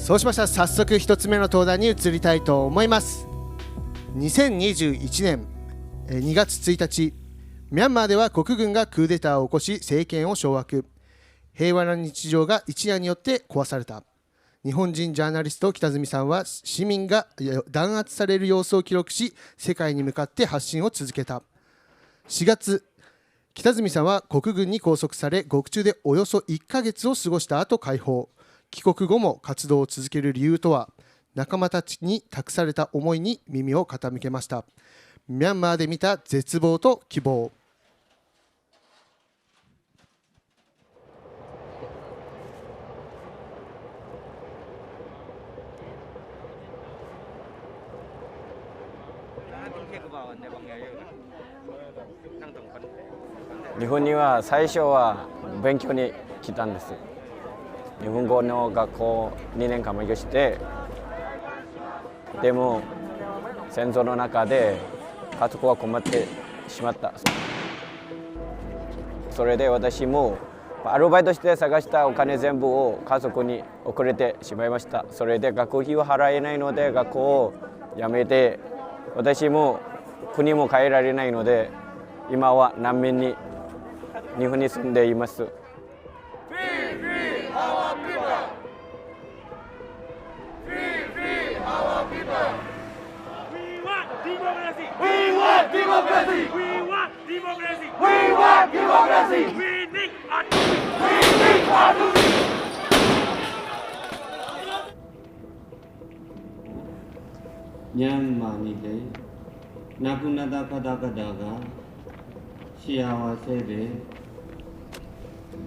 そうしましたら早速1つ目の登壇に移りたいと思います。2021年2月1日、ミャンマーでは国軍がクーデターを起こし政権を掌握。平和な日常が一夜によって壊された。日本人ジャーナリスト北住さんは市民が弾圧される様子を記録し、世界に向かって発信を続けた。4月、北住さんは国軍に拘束され、獄中でおよそ1ヶ月を過ごした後解放。帰国後も活動を続ける理由とは、仲間たちに託された思いに耳を傾けました。ミャンマーで見た絶望と希望。日本には最初は勉強に来たんです。日本語の学校2年間勉強して、でも戦争の中で家族は困ってしまった。それで私もアルバイトして探したお金全部を家族に送れてしまいました。それで学費を払えないので学校を辞めて、私も国も帰られないので今は難民に日本に住んでいます。ミャンマーにて亡くなった方々が幸せで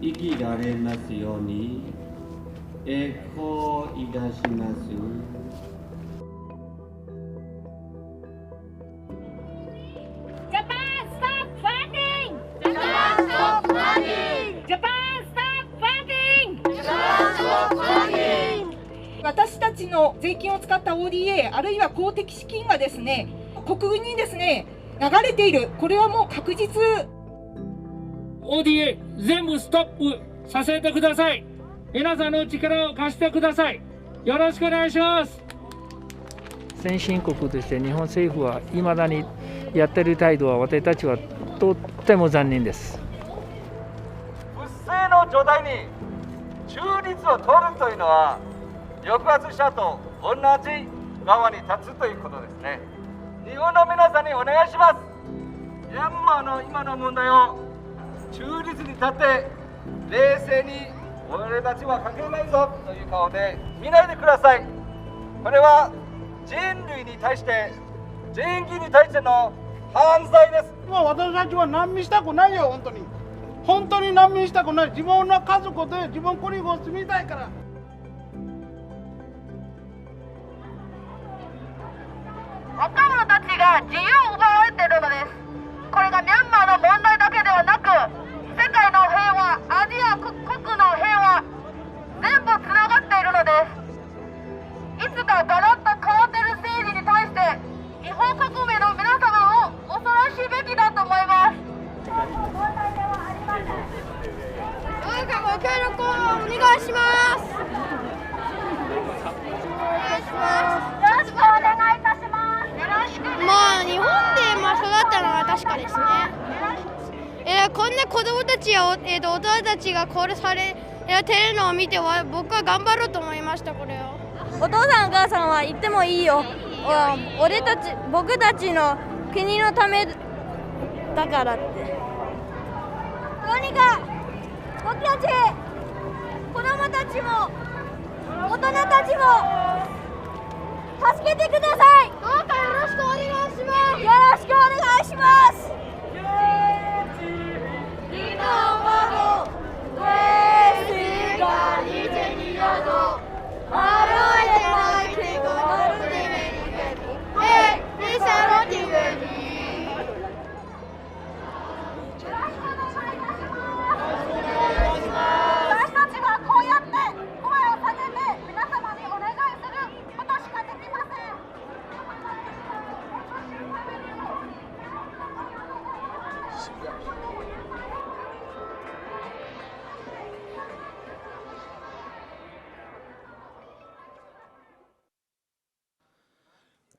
生きられますように栄光いたします。私たちの税金を使った ODA あるいは公的資金がですね、国軍にですね流れている。これはもう確実。 ODA 全部ストップさせてください。皆さんの力を貸してください。よろしくお願いします。先進国として日本政府は未だにやっている態度は、私たちはとっても残念です。不正の状態に中立を取るというのは、抑圧者と同じ側に立つということですね。日本の皆さんにお願いします。ミャンマーの今の問題を中立に立って冷静に俺たちは関係ないぞという顔で見ないでください。これは人類に対して、人権に対しての犯罪です。もう私たちは難民したくないよ。本当に難民したくない。自分の家族で自分国を住みたいから。若者たちが自由を奪われているのです。これがミャンマーの問題だけではなく、世界の平和、アジア各国の平和、全部つながっているのです。いつかガラッと変わっている政治に対して、日本国民の皆様を恐れしべきだと思います。どうかご協力をお願いします。よろしくお願いいたします。日本で育ったのは確かですね。こんな子供たちや大人たちが殺されてるのを見て僕は頑張ろうと思いました。これをお父さんお母さんは言ってもいいよ。僕たちの国のためだからって。どうにか僕たち子供たちも大人たちも助けてください。どうかよろしくお願いします。よろしくお願いします。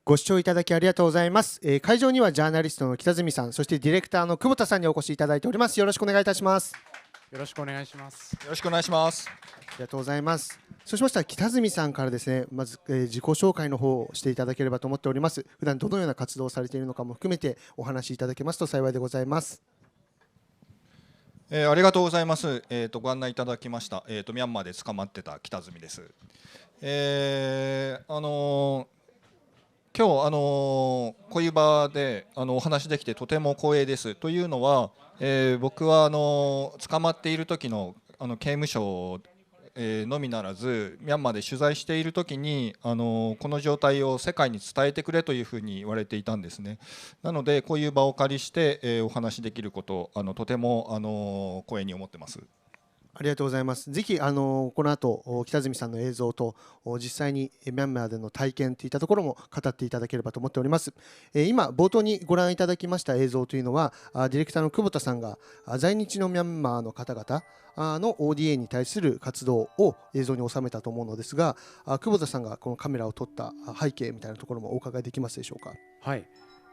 ご視聴いただきありがとうございます。会場にはジャーナリストの北住さん、そしてディレクターの久保田さんにお越しいただいております。よろしくお願いいたします。よろしくお願いします。よろしくお願いします。ありがとうございます。そうしましたら北住さんからですね、まず、自己紹介の方をしていただければと思っております。普段どのような活動をされているのかも含めてお話しいただけますと幸いでございます。ありがとうございます。ご案内いただきました。ミャンマーで捕まってた北住です。今日こういう場でお話できてとても光栄です。というのは、僕は捕まっている時の刑務所のみならずミャンマーで取材している時にこの状態を世界に伝えてくれというふうに言われていたんですね。なのでこういう場をお借りして、お話しできることとても光栄に思ってます。ありがとうございます。ぜひこの後北住さんの映像と実際にミャンマーでの体験といったところも語っていただければと思っております。今冒頭にご覧いただきました映像というのはディレクターの久保田さんが在日のミャンマーの方々の ODA に対する活動を映像に収めたと思うのですが、久保田さんがこのカメラを撮った背景みたいなところもお伺いできますでしょうか。はい、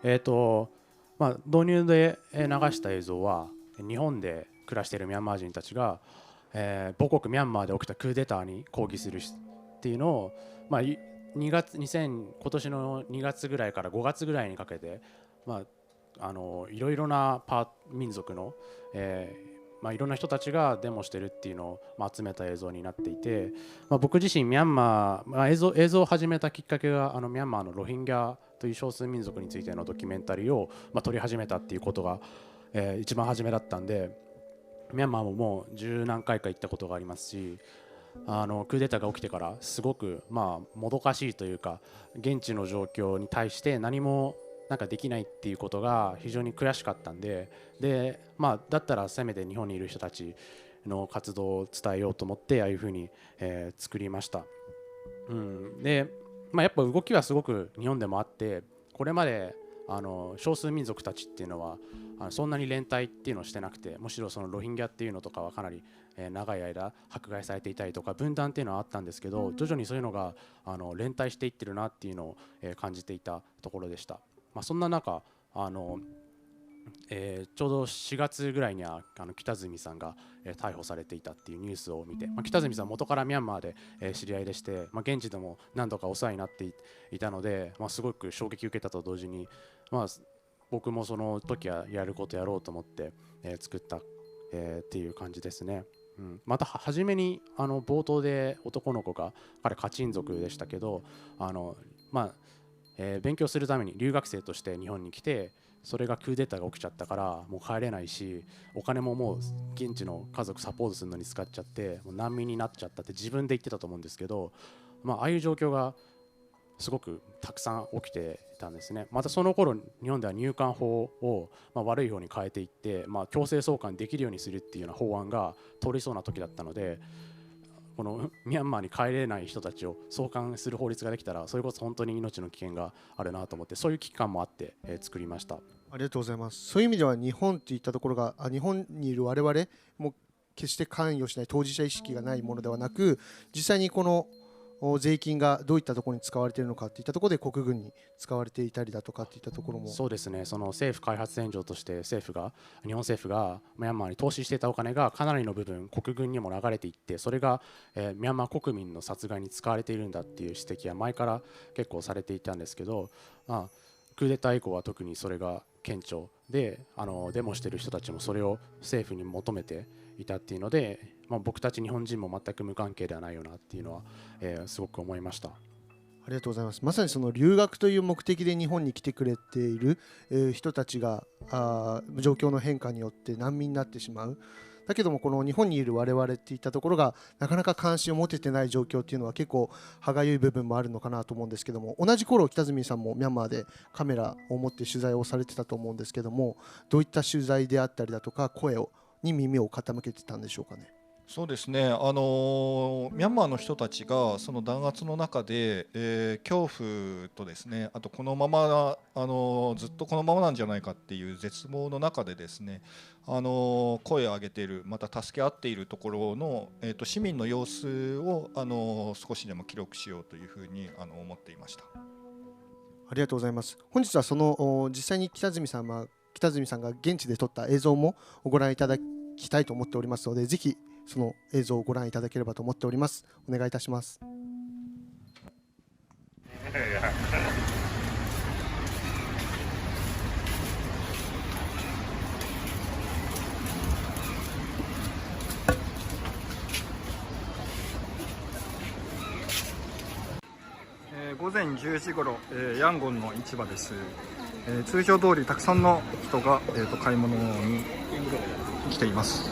導入で流した映像は日本で暮らしているミャンマー人たちが母国ミャンマーで起きたクーデターに抗議するっていうのを、今年の2月ぐらいから5月ぐらいにかけて、いろいろな民族の、いろんな人たちがデモしてるっていうのを、集めた映像になっていて、僕自身ミャンマー、映像を始めたきっかけがミャンマーのロヒンギャという少数民族についてのドキュメンタリーを、撮り始めたっていうことが、一番初めだったんで。ミャンマーももう十何回か行ったことがありますし、クーデターが起きてからすごくもどかしいというか現地の状況に対して何もできないっていうことが非常に悔しかったんで、だったらせめて日本にいる人たちの活動を伝えようと思ってああいうふうに、作りました。で、やっぱ動きはすごく日本でもあって、これまで少数民族たちっていうのはそんなに連帯っていうのをしてなくて、むしろそのロヒンギャっていうのとかはかなり長い間迫害されていたりとか分断っていうのはあったんですけど、徐々にそういうのが連帯していってるなっていうのを感じていたところでした。そんな中ちょうど4月ぐらいには北住さんが逮捕されていたっていうニュースを見て、北住さん元からミャンマーで知り合いでして、現地でも何度かお世話になっていたので、すごく衝撃を受けたと同時に、僕もその時はやることやろうと思って、作った、っていう感じですね。また初めに冒頭で男の子が彼カチン族でしたけど勉強するために留学生として日本に来て、それがクーデターが起きちゃったからもう帰れないし、お金ももう現地の家族サポートするのに使っちゃってもう難民になっちゃったって自分で言ってたと思うんですけど、ああいう状況がすごくたくさん起きていたんですね。またその頃日本では入管法を悪い方に変えていって、強制送還できるようにするっていうような法案が通りそうな時だったので、このミャンマーに帰れない人たちを送還する法律ができたらそれこそ本当に命の危険があるなと思って、そういう危機感もあって、作りました。ありがとうございます。そういう意味では日本といったところが日本にいる我々も決して関与しない、当事者意識がないものではなく、実際にこの税金がどういったところに使われているのかといったところで国軍に使われていたりだとかといったところも。そうですね、その政府開発援助として日本政府がミャンマーに投資していたお金がかなりの部分国軍にも流れていって、それが、ミャンマー国民の殺害に使われているんだっていう指摘は前から結構されていたんですけど、クーデター以降は特にそれが顕著で、デモしている人たちもそれを政府に求めていたっていうので、僕たち日本人も全く無関係ではないよなっていうのは、すごく思いました。ありがとうございます。まさにその留学という目的で日本に来てくれている、人たちが状況の変化によって難民になってしまう。だけどもこの日本にいる我々っていったところがなかなか関心を持ててない状況っていうのは結構歯がゆい部分もあるのかなと思うんですけども、同じ頃北住さんもミャンマーでカメラを持って取材をされてたと思うんですけども、どういった取材であったりだとか声に耳を傾けてたんでしょうかね。そうですね、ミャンマーの人たちがその弾圧の中で、恐怖とですね、あとこのままずっとこのままなんじゃないかっていう絶望の中でですね、声を上げている、また助け合っているところの、市民の様子を少しでも記録しようというふうに思っていました。あありがとうございます。本日はその実際に北住さんが現地で撮った映像もご覧いただきたいと思っておりますので、ぜひその映像をご覧いただければと思っております。お願いいたします。午前10時ごろ、ヤンゴンの市場です。通常通りたくさんの人が、買い物に来ています。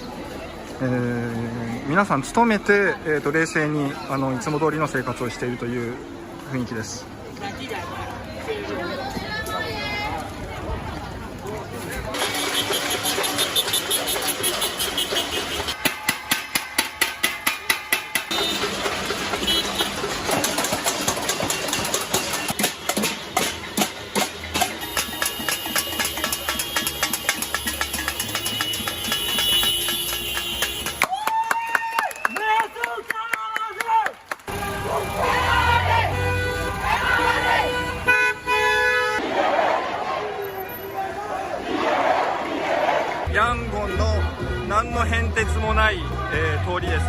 皆さん努めて、冷静にいつも通りの生活をしているという雰囲気です。ヤンゴンの何の変哲もない、通りです。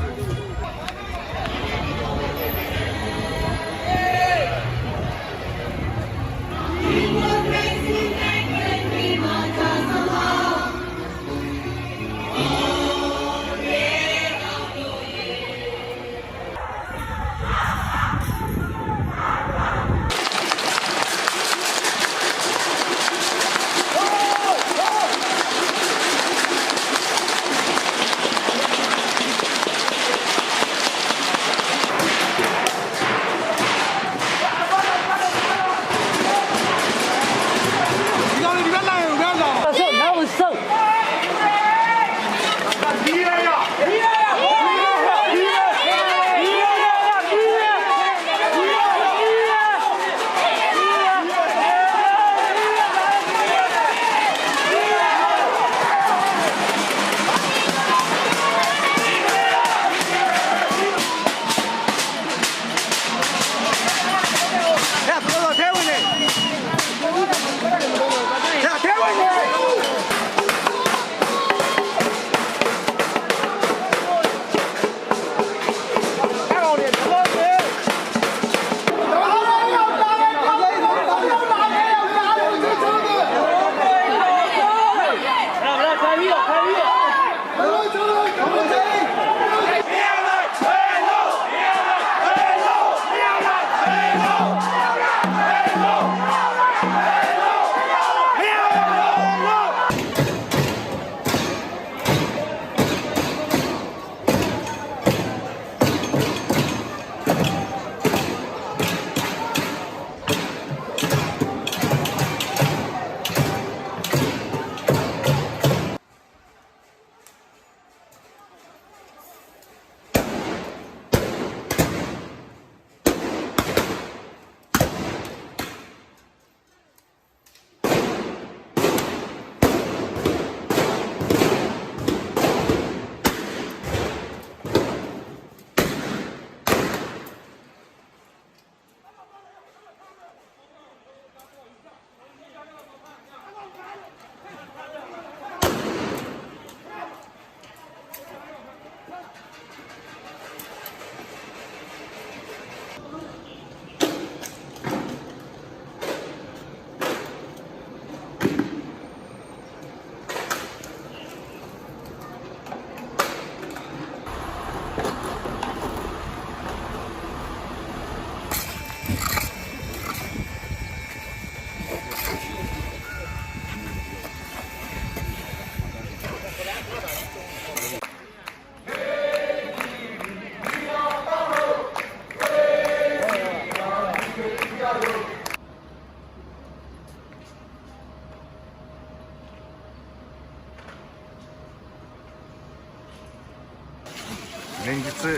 連日、住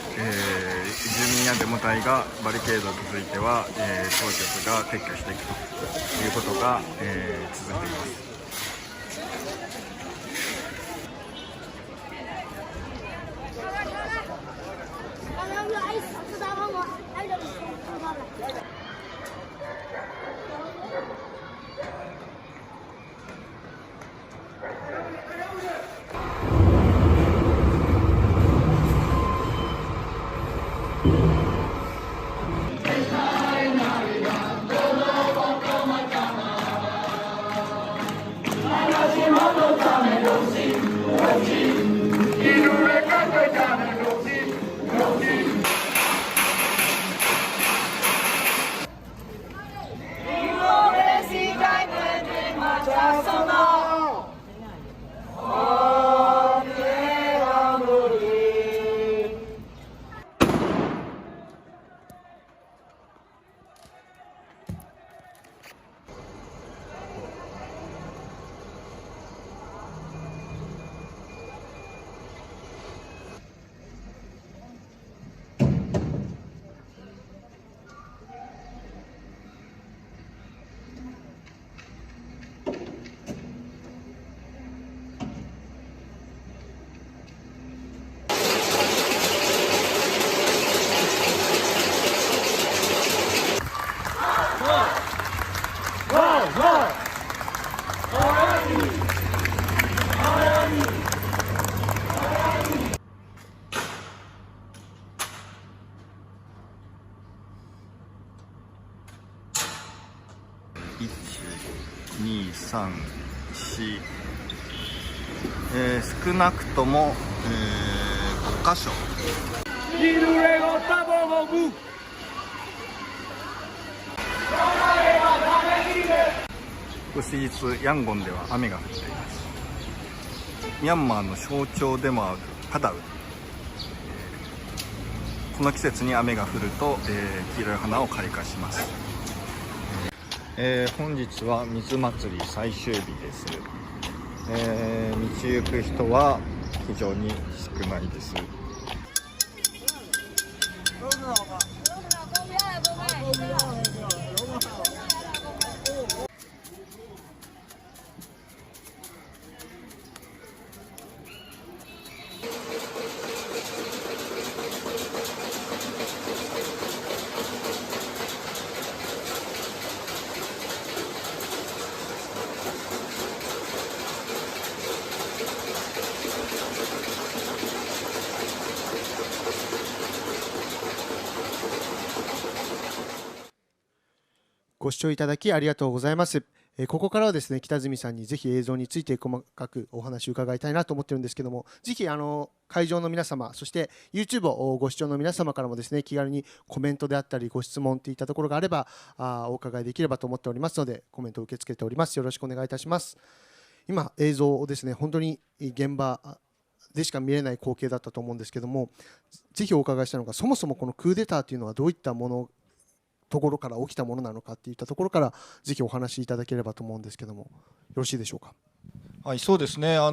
民やデモ隊がバリケードを築いては、当局が撤去していくということが、続いています。1、2、3、4、少なくとも、5箇所。翌日ヤンゴンでは雨が降っています。ミャンマーの象徴でもあるパダウ、この季節に雨が降ると、黄色い花を開花します。本日は水祭り最終日です。道行く人は非常に少ないです。ご視聴いただきありがとうございます。ここからはですね、北住さんにぜひ映像について細かくお話を伺いたいなと思ってるんですけども、ぜひ会場の皆様、そして YouTube をご視聴の皆様からもですね、気軽にコメントであったりご質問といったところがあればお伺いできればと思っておりますので、コメントを受け付けております。よろしくお願いいたします。今映像をですね、本当に現場でしか見れない光景だったと思うんですけども、ぜひお伺いしたいのが、そもそもこのクーデターというのはどういったところから起きたものなのかっていったところからぜひお話しいただければと思うんですけども、よろしいでしょうか。はい、そうですね。ミャ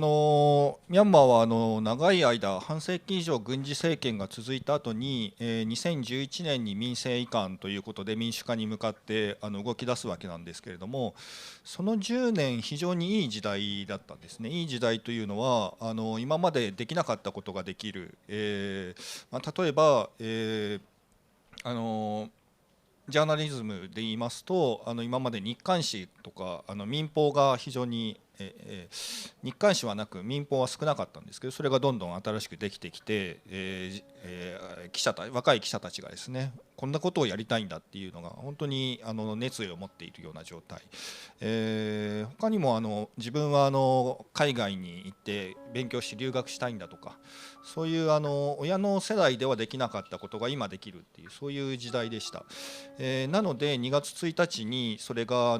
ンマーは長い間半世紀以上軍事政権が続いた後に、2011年に民政移管ということで民主化に向かって動き出すわけなんですけれども、その10年非常にいい時代だったんですね。いい時代というのは今までできなかったことができる、例えば、ジャーナリズムで言いますと今まで日刊紙とか民放が非常に、日刊紙はなく民放は少なかったんですけど、それがどんどん新しくできてきて、若い記者たちがですね、こんなことをやりたいんだっていうのが本当に熱意を持っているような状態、他にも自分は海外に行って勉強して留学したいんだとか、そういう親の世代ではできなかったことが今できるっていう、そういう時代でした。なので2月1日にそれが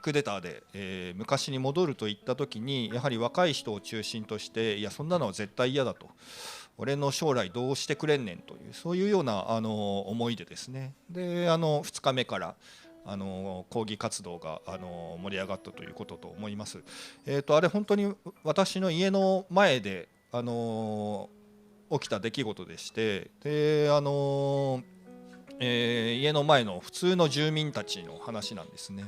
クーデターで、昔に戻るといった時に、やはり若い人を中心として、いやそんなのは絶対嫌だと、俺の将来どうしてくれんねんという、そういうような思いでですね、で2日目から抗議活動が盛り上がったということと思います。あれ本当に私の家の前で起きた出来事でして、で家の前の普通の住民たちの話なんですね。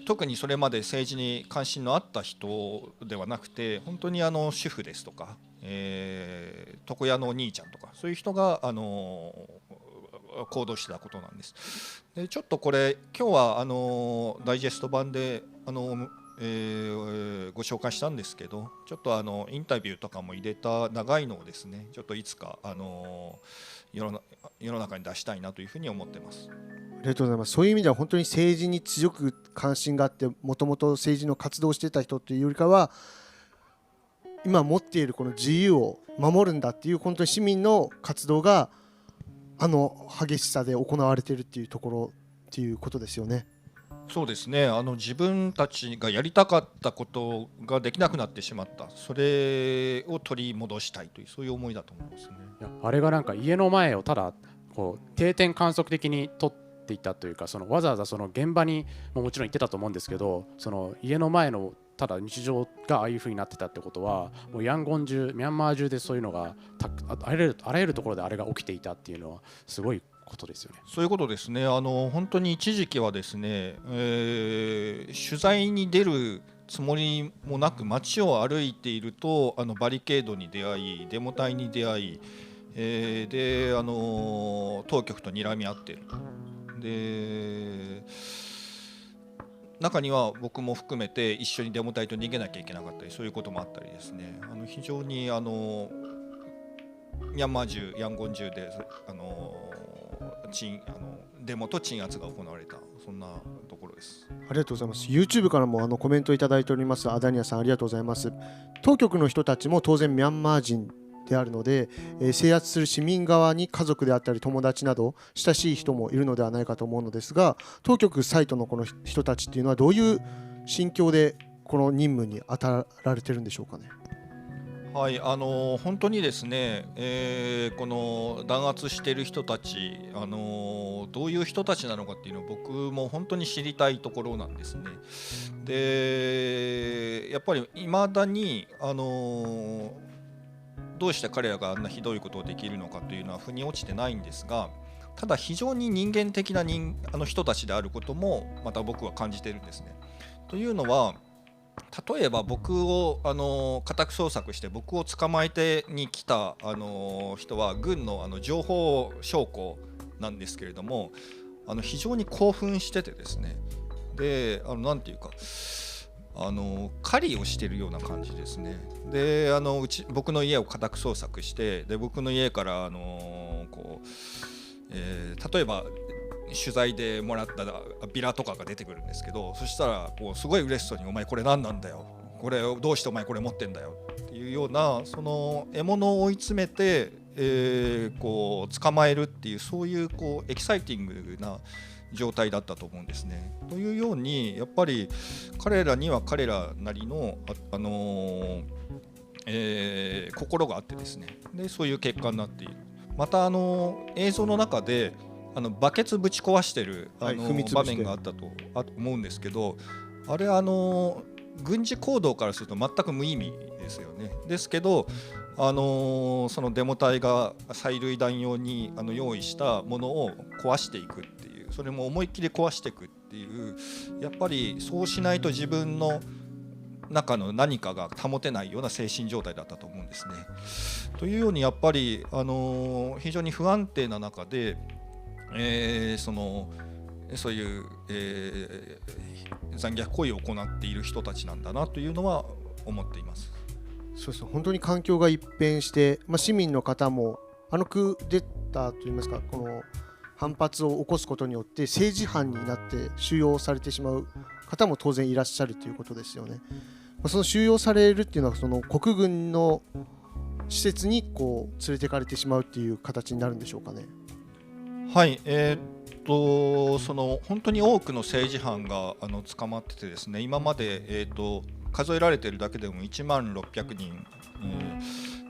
特にそれまで政治に関心のあった人ではなくて、本当に主婦ですとか、床屋のお兄ちゃんとか、そういう人が行動してたことなんです。でちょっとこれ今日はダイジェスト版でご紹介したんですけど、ちょっとインタビューとかも入れた長いのをですね、ちょっといつか世の中に出したいなというふうに思ってます。ありがとうございます。そういう意味では本当に政治に強く関心があって、もともと政治の活動をしていた人というよりかは、今持っているこの自由を守るんだっていう、本当に市民の活動が激しさで行われているっていうところっていうことですよね。そうですね。自分たちがやりたかったことができなくなってしまった、それを取り戻したいという、そういう思いだと思いますね。いやあれがなんか家の前をただこう定点観測的に撮っていたというか、わざわざその現場にもちろん行ってたと思うんですけど、その家の前のただ日常がああいう風になってたってことは、もうヤンゴン中、ミャンマー中でそういうのがあらゆるところであれが起きていたっていうのはすごいことですよね。そういうことですね。本当に一時期はですね、取材に出るつもりもなく街を歩いているとバリケードに出会い、デモ隊に出会い、で当局と睨み合っていると。で中には僕も含めて一緒にデモ隊と逃げなきゃいけなかったり、そういうこともあったりですね、非常にミャンマー中、ヤンゴン中でデモと鎮圧が行われた、そんなところです。ありがとうございます。 YouTube からもコメントいただいております。アダニアさんありがとうございます。当局の人たちも当然ミャンマー人であるので、制圧する市民側に家族であったり友達など親しい人もいるのではないかと思うのですが、当局サイトのこの人たちっていうのはどういう心境でこの任務に当たられてるんでしょうかね。はい、本当にですね、この弾圧している人たち、どういう人たちなのかっていうのを僕も本当に知りたいところなんですね。でやっぱりいまだに、どうして彼らがあんなひどいことをできるのかというのは腑に落ちてないんですが、ただ非常に人間的な人たちであることもまた僕は感じているんですね。というのは、例えば僕を家宅捜索して僕を捕まえてに来た人は軍の情報将校なんですけれども、非常に興奮しててですね、でなんていうか狩りをしているような感じですね。で僕の家を家宅捜索して、で僕の家から例えば取材でもらったビラとかが出てくるんですけど、そしたらすごい嬉しそうに「お前これ何なんだよ、これどうしてお前これ持ってんだよ」っていうような、その獲物を追い詰めて、捕まえるっていう、そういうエキサイティングな状態だったと思うんですね。というようにやっぱり彼らには彼らなりの、心があってですね、でそういう結果になっている。また映像の中でバケツぶち壊してる場面があったと思うんですけど、あれ軍事行動からすると全く無意味ですよね。ですけどそのデモ隊が催涙弾用に用意したものを壊していくっていう、それも思いっきり壊していくっていう、やっぱりそうしないと自分の中の何かが保てないような精神状態だったと思うんですね。というようにやっぱり非常に不安定な中でそういう、残虐行為を行っている人たちなんだなというのは思っています。そうです。本当に環境が一変して、市民の方もクーデターといいますか、この反発を起こすことによって政治犯になって収容されてしまう方も当然いらっしゃるということですよね。その収容されるっていうのはその国軍の施設に連れてかれてしまうっていう形になるんでしょうかね。はい、その本当に多くの政治犯が捕まっててですね、今まで、数えられているだけでも1万600人、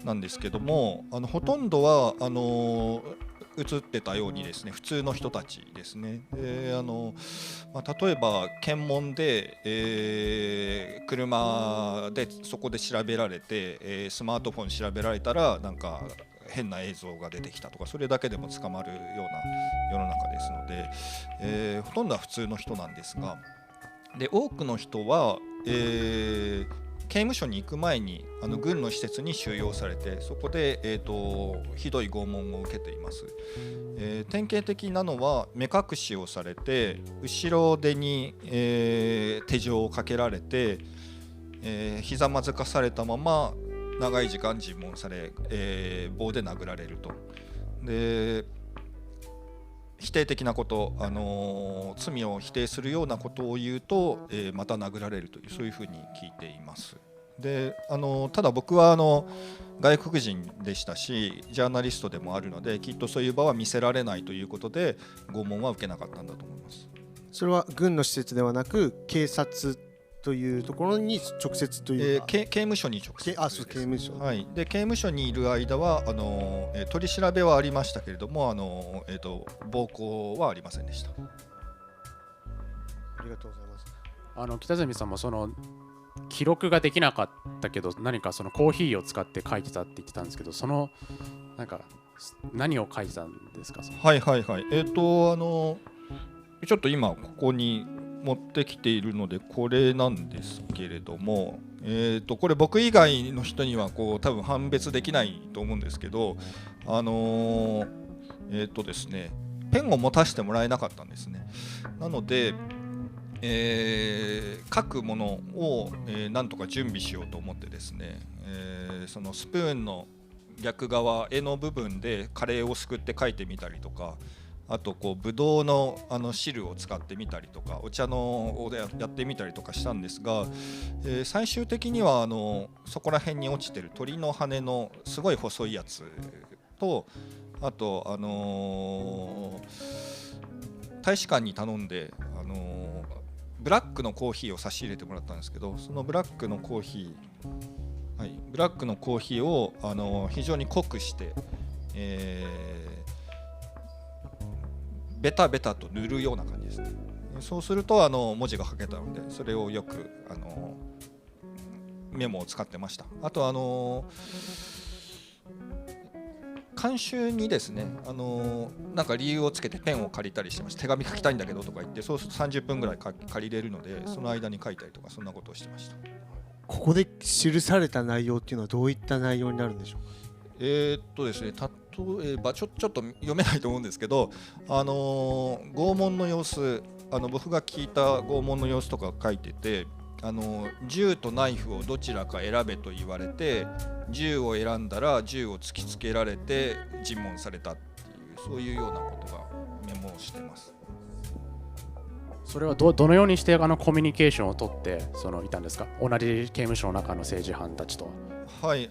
なんですけども、ほとんどは映ってたようにですね、普通の人たちですね。で例えば検問で、車でそこで調べられて、スマートフォン調べられたらなんか変な映像が出てきたとか、それだけでも捕まるような世の中ですので、ほとんどは普通の人なんですが、で多くの人は、刑務所に行く前に軍の施設に収容されて、そこで、ひどい拷問を受けています。典型的なのは目隠しをされて、後ろ手に、手錠をかけられて、ひざまずかされたまま長い時間尋問され、棒で殴られると。で否定的なこと、罪を否定するようなことを言うと、また殴られるという、そういうふうに聞いています。でただ僕は外国人でしたし、ジャーナリストでもあるので、きっとそういう場は見せられないということで拷問は受けなかったんだと思います。それは軍の施設ではなく警察というところに直接というか、刑務所に直接です。刑務所、はい、で刑務所にいる間は取り調べはありましたけれども、暴行はありませんでした。ありがとうございます。北住さんもその記録ができなかったけど、何かそのコーヒーを使って書いてたって言ってたんですけど、そのなんか何を書いてたんですか。はいはいはい。ちょっと今ここに持ってきているのでこれなんですけれども、これ僕以外の人には多分判別できないと思うんですけど、ですね、ペンを持たせてもらえなかったんですね。なので、書くものを、なんとか準備しようと思ってですね、そのスプーンの逆側絵の部分でカレーをすくって書いてみたりとか、あとこうブドウの汁を使ってみたりとかお茶のをやってみたりとかしたんですが、最終的にはそこら辺に落ちてる鳥の羽のすごい細いやつと、あと大使館に頼んでブラックのコーヒーを差し入れてもらったんですけど、そのブラックのコーヒーを非常に濃くして、ベタベタと塗るような感じですね。そうすると文字が書けたので、それをよくメモを使ってました。あと監修にですね、なんか理由をつけてペンを借りたりしてました。手紙書きたいんだけどとか言って、そうすると30分ぐらい借りれるので、その間に書いたりとか、そんなことをしてました。ここで記された内容っていうのはどういった内容になるんでしょうか。ですね、例えばちょっと読めないと思うんですけど、拷問の様子、僕が聞いた拷問の様子とか書いてて、銃とナイフをどちらか選べと言われて、銃を選んだら銃を突きつけられて尋問されたっていう、そういうようなことがメモをしています。それは どのようにしてコミュニケーションを取っていたんですか、同じ刑務所の中の政治犯たちと。はい、い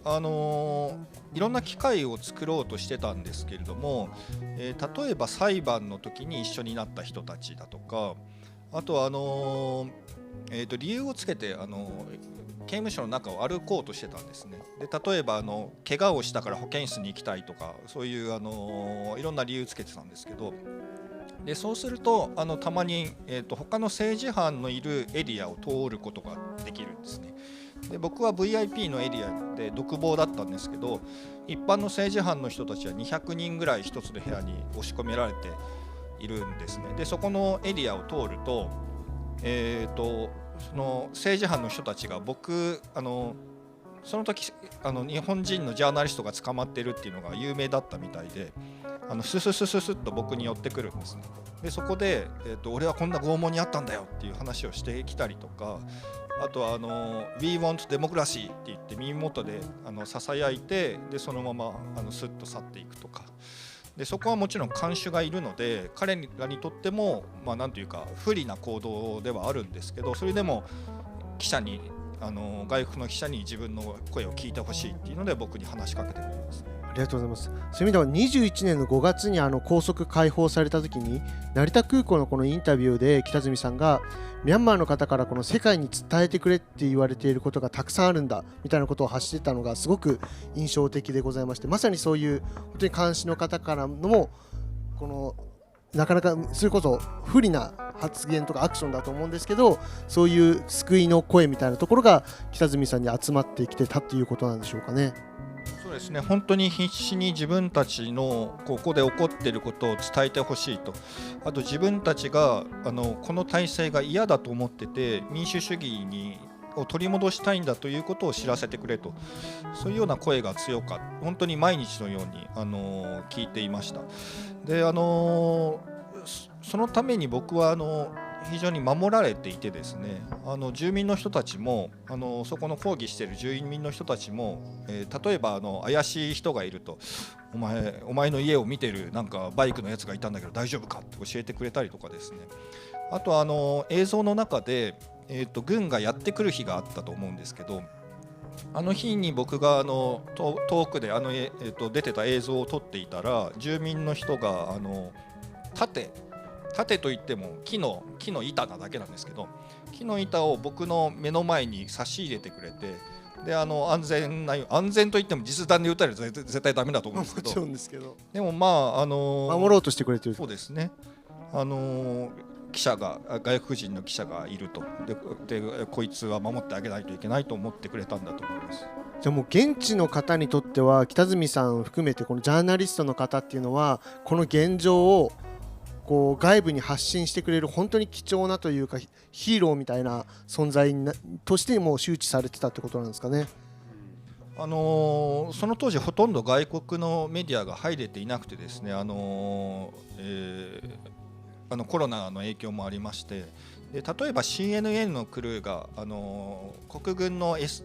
ろんな機会を作ろうとしてたんですけれども、例えば裁判の時に一緒になった人たちだとか、あと理由をつけて刑務所の中を歩こうとしてたんですね。で例えば怪我をしたから保健室に行きたいとか、そういういろんな理由つけてたんですけど、でそうするとたまに、他の政治犯のいるエリアを通ることができるんですね。で僕は VIP のエリアで独房だったんですけど、一般の政治犯の人たちは200人ぐらい一つの部屋に押し込められているんですね。でそこのエリアを通ると、その政治犯の人たちが僕その時日本人のジャーナリストが捕まってるっていうのが有名だったみたいで、スススススッと僕に寄ってくるんですね。でそこで、俺はこんな拷問にあったんだよっていう話をしてきたりとか、あとはWe want democracy って言って耳元でささやいて、でそのままスッと去っていくとかで、そこはもちろん看守がいるので彼らにとってもなんというか不利な行動ではあるんですけど、それでも記者に外国の記者に自分の声を聞いてほしいっていうので僕に話しかけてくれます。ありがとうございます。そういう意味では21年の5月に拘束解放された時に成田空港のこのインタビューで北住さんがミャンマーの方からこの世界に伝えてくれって言われていることがたくさんあるんだみたいなことを発していたのがすごく印象的でございまして、まさにそういう本当に監視の方からのもこのなかなかそれこそ不利な発言とかアクションだと思うんですけど、そういう救いの声みたいなところが北住さんに集まってきてたということなんでしょうかね。そうですね、本当に必死に自分たちのここで起こっていることを伝えてほしいと、あと自分たちがこの体制が嫌だと思ってて民主主義を取り戻したいんだということを知らせてくれと、そういうような声が強かった。本当に毎日のように聞いていました。でそのために僕は非常に守られていてですね、住民の人たちもそこの抗議している住民の人たちも、例えば怪しい人がいると、お前の家を見てるなんかバイクのやつがいたんだけど大丈夫かって教えてくれたりとかですね、あと映像の中で、軍がやってくる日があったと思うんですけど、あの日に僕が遠くで出てた映像を撮っていたら、住民の人が盾といっても木の板なだけなんですけど、木の板を僕の目の前に差し入れてくれて、で安全といっても実弾で撃たれると絶対ダメだと思うんですけど、もちろんですけど、でも守ろうとしてくれてる。そうですね、外国人の記者がいると、でこいつは守ってあげないといけないと思ってくれたんだと思います。じゃあもう現地の方にとっては北住さん含めてこのジャーナリストの方っていうのはこの現状をこう外部に発信してくれる本当に貴重なというかヒーローみたいな存在としても周知されてたってことなんですかね。その当時ほとんど外国のメディアが入れていなくてですね、コロナの影響もありまして、で例えば CNN のクルーが国軍のエス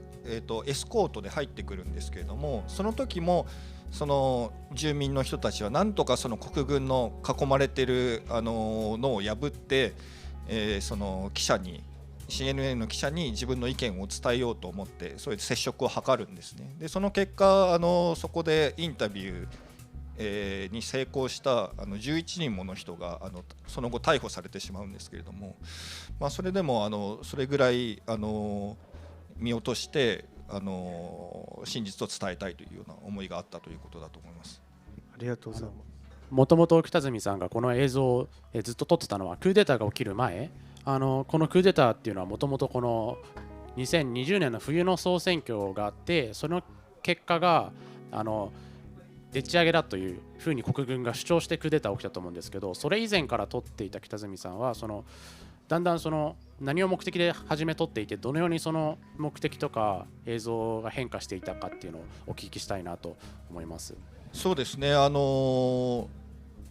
コートで入ってくるんですけれども、その時もその住民の人たちはなんとかその国軍の囲まれてるのを破って、その記者に CNN の記者に自分の意見を伝えようと思ってそういう接触を図るんですね。でその結果そこでインタビューに成功した11人もの人がその後逮捕されてしまうんですけれども、それでもそれぐらい見落として真実を伝えたいというような思いがあったということだと思います。ありがとうございます。もともと北住さんがこの映像をずっと撮ってたのはクーデターが起きる前、このクーデターっていうのはもともとこの2020年の冬の総選挙があって、その結果がでっち上げだというふうに国軍が主張してクーデター起きたと思うんですけど、それ以前から撮っていた北住さんはだんだん何を目的で始め撮っていて、どのようにその目的とか映像が変化していたかっていうのをお聞きしたいなと思います。そうですね、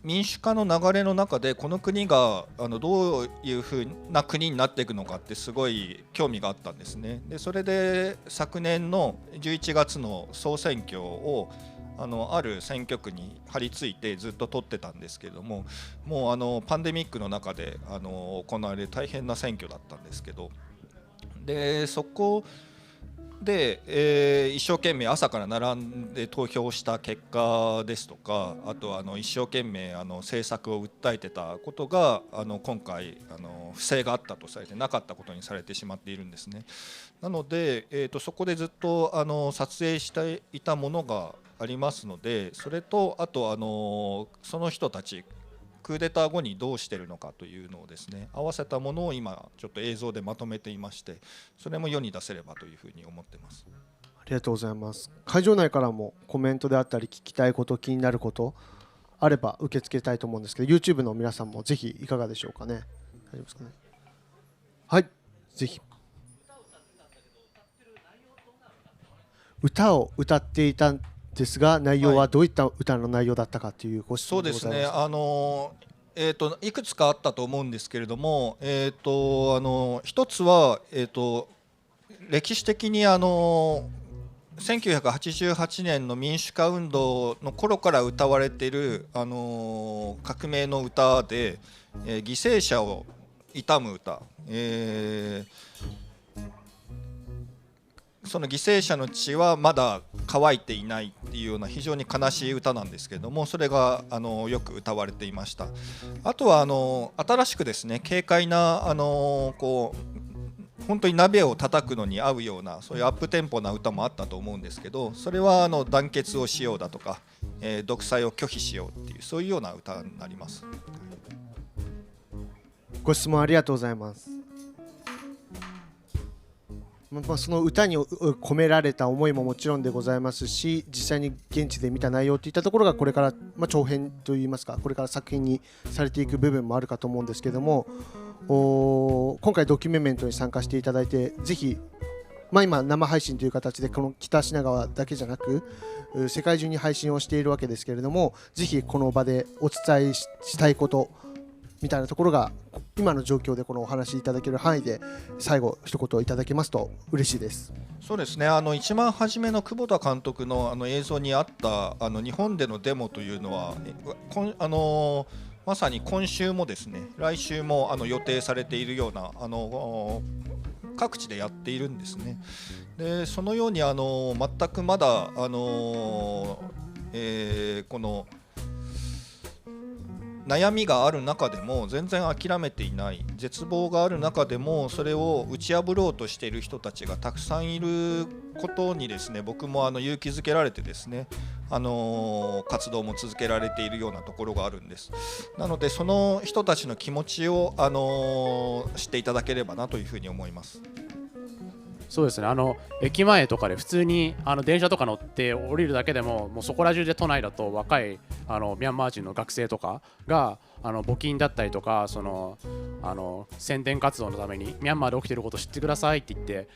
民主化の流れの中でこの国がどういうふうな国になっていくのかってすごい興味があったんですね。でそれで昨年の11月の総選挙をある選挙区に張り付いてずっと撮ってたんですけれども、もうパンデミックの中で行われる大変な選挙だったんですけど、でそこで、一生懸命朝から並んで投票した結果ですとか、あと一生懸命政策を訴えてたことが今回不正があったとされてなかったことにされてしまっているんですね。なので、そこでずっと撮影していたものがありますので、それとあとその人たちクーデター後にどうしているのかというのをですね、合わせたものを今ちょっと映像でまとめていまして、それも世に出せればというふうに思っています。ありがとうございます。会場内からもコメントであったり聞きたいこと、気になることあれば受け付けたいと思うんですけど、 YouTube の皆さんもぜひいかがでしょうかね。大丈夫ですかね。はい、ぜひ。歌を歌っていたんですが、内容はどういった歌の内容だったかというご質問でございます。そうですね、いくつかあったと思うんですけれども、一つは、歴史的に1988年の民主化運動の頃から歌われている、革命の歌で、犠牲者を悼む歌、その犠牲者の血はまだ乾いていないっていうような非常に悲しい歌なんですけれども、それがよく歌われていました。あとは新しくですね、軽快なこう本当に鍋を叩くのに合うようなそういうアップテンポな歌もあったと思うんですけど、それは団結をしようだとか、独裁を拒否しようっていうそういうような歌になります。ご質問ありがとうございます。その歌に込められた思いももちろんでございますし、実際に現地で見た内容といったところがこれから長編といいますか、これから作品にされていく部分もあるかと思うんですけども、今回ドキュメントに参加していただいて、ぜひ、今生配信という形でこの北品川だけじゃなく世界中に配信をしているわけですけれども、ぜひこの場でお伝えしたいことみたいなところが今の状況でこのお話しいただける範囲で最後一言いただけますと嬉しいです。そうですね、一番初めの久保田監督の映像にあった日本でのデモというのはまさに今週もですね、来週も予定されているような各地でやっているんですね。でそのように全くまだこの悩みがある中でも全然諦めていない、絶望がある中でもそれを打ち破ろうとしている人たちがたくさんいることにですね、僕も勇気づけられてですね、活動も続けられているようなところがあるんです。なのでその人たちの気持ちを知っていただければなというふうに思います。そうですね、駅前とかで普通に電車とか乗って降りるだけでも、もうそこら中で都内だと若いミャンマー人の学生とかが募金だったりとか宣伝活動のためにミャンマーで起きていることを知ってくださいって言って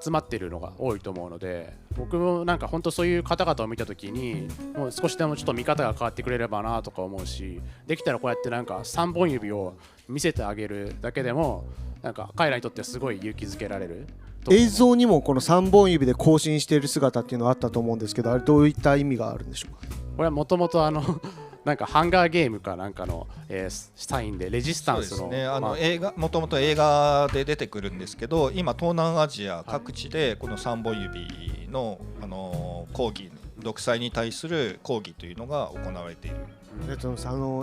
集まっているのが多いと思うので、僕もなんか本当そういう方々を見たときにもう少しでもちょっと見方が変わってくれればなとか思うし、できたらこうやってなんか3本指を見せてあげるだけでもなんか彼らにとってはすごい勇気づけられる映像にもこの3本指で行進している姿っていうのはあったと思うんですけど、あれどういった意味があるんでしょうか。これはもともとなんかハンガーゲームかなんかの、サインでレジスタンスの、そうですね、映画もともと映画で出てくるんですけど、今東南アジア各地でこの3本指の、抗議、独裁に対する抗議というのが行われている。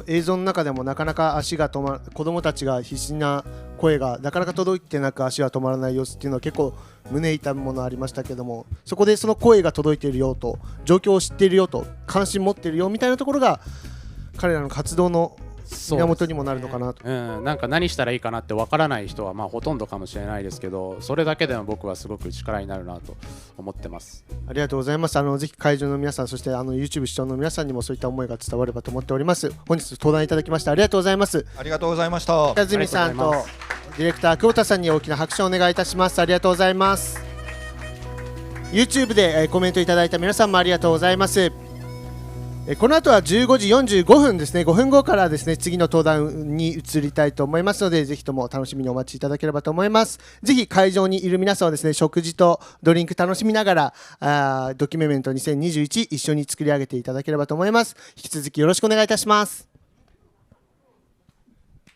映像の中でもなかなか足が止まら子どもたちが必死な声がなかなか届いてなく足が止まらない様子っていうのは結構胸痛むものありましたけども、そこでその声が届いているよと、状況を知っているよと、関心持っているよみたいなところが彼らの活動の源にもなるのかなと。なんか何したらいいかなってわからない人はほとんどかもしれないですけど、それだけでも僕はすごく力になるなと思ってます。ありがとうございます。ぜひ会場の皆さん、そしてYouTube 視聴の皆さんにもそういった思いが伝わればと思っております。本日登壇いただきましてありがとうございます。ありがとうございました。北住さんとディレクター久保田さんに大きな拍手をお願いいたします。ありがとうございます。YouTube でコメントいただいた皆さんもありがとうございます。この後は15時45分ですね、5分後からですね、次の登壇に移りたいと思いますので、ぜひとも楽しみにお待ちいただければと思います。ぜひ会場にいる皆さんはですね、食事とドリンク楽しみながらドキュメント2021一緒に作り上げていただければと思います。引き続きよろしくお願いいたします。